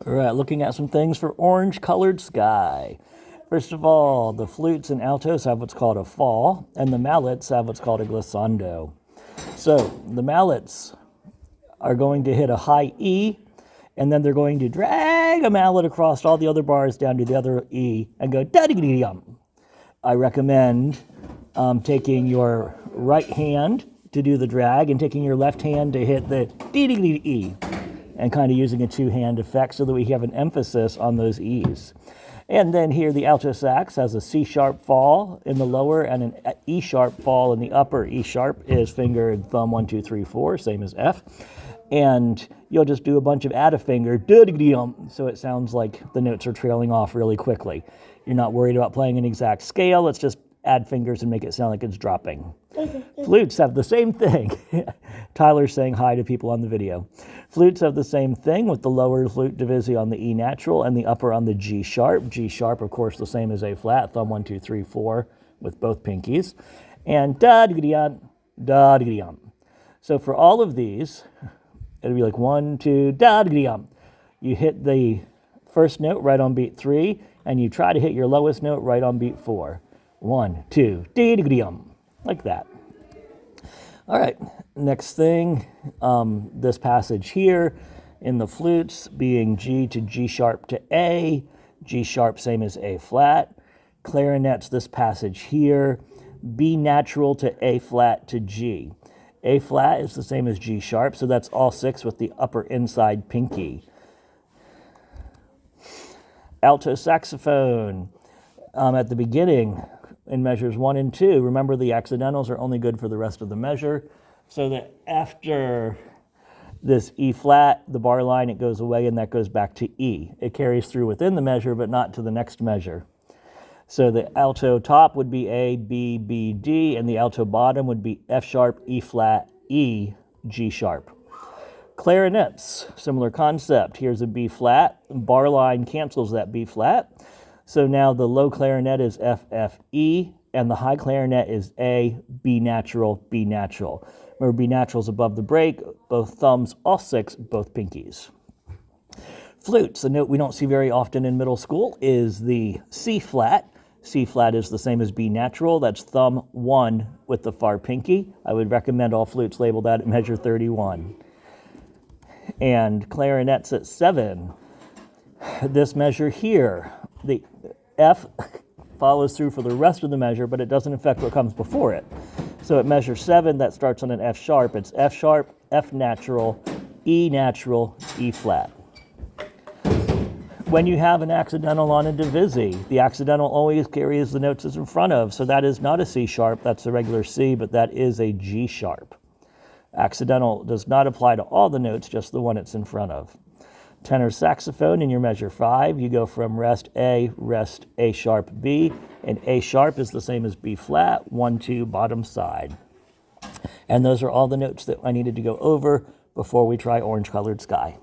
All right, looking at some things for orange-colored sky. First of all, the flutes and altos have what's called a fall, and the mallets have what's called a glissando. So the mallets are going to hit a high E, and then they're going to drag a mallet across all the other bars down to the other E and go da-dee-dee-dum. I recommend taking your right hand to do the drag and taking your left hand to hit the dee-dee-dee-E, and kind of using a two-hand effect so that we have an emphasis on those E's. And then here the alto sax has a C-sharp fall in the lower and an E-sharp fall in the upper. E-sharp is finger and thumb 1, 2, 3, 4, same as F. And you'll just do a bunch of add a finger, so it sounds like the notes are trailing off really quickly. You're not worried about playing an exact scale, let's just add fingers and make it sound like it's dropping. Flutes have the same thing. Tyler's saying hi to people on the video. Flutes have the same thing with the lower flute division on the E natural and the upper on the G sharp. G sharp, of course, the same as A flat, thumb 1, 2, 3, 4 with both pinkies. And da-dee-dee-dum, da-dee-dee-dum. So for all of these, it'll be like 1, 2, da-dee-dee-dum. You hit the first note right on beat 3, and you try to hit your lowest note right on beat 4. 1, 2, dee-dee-dee-dum, like that. All right, next thing, this passage here in the flutes being G to G sharp to A, G sharp same as A flat. Clarinets, this passage here, B natural to A flat to G. A flat is the same as G sharp, so that's all 6 with the upper inside pinky. Alto saxophone, at the beginning, in measures 1 and 2, remember the accidentals are only good for the rest of the measure, so that after this E flat, the bar line, it goes away and that goes back to E. It carries through within the measure, but not to the next measure. So the alto top would be A, B, B, D, and the alto bottom would be F sharp, E flat, E, G sharp. Clarinets, similar concept. Here's a B flat, bar line cancels that B flat. So now the low clarinet is F, F, E, and the high clarinet is A, B natural, B natural. Remember, B natural is above the break, both thumbs, all 6, both pinkies. Flutes, a note we don't see very often in middle school, is the C flat. C flat is the same as B natural, that's thumb 1 with the far pinky. I would recommend all flutes label that at measure 31. And clarinets at 7. This measure here, the F follows through for the rest of the measure, but it doesn't affect what comes before it. So at measure 7, that starts on an F sharp. It's F sharp, F natural, E natural, E flat. When you have an accidental on a divisi, the accidental always carries the notes it's in front of. So that is not a C sharp, that's a regular C, but that is a G sharp. Accidental does not apply to all the notes, just the one it's in front of. Tenor saxophone in your measure 5, you go from rest A sharp, B, and A sharp is the same as B flat, 1, 2, bottom side. And those are all the notes that I needed to go over before we try orange-colored sky.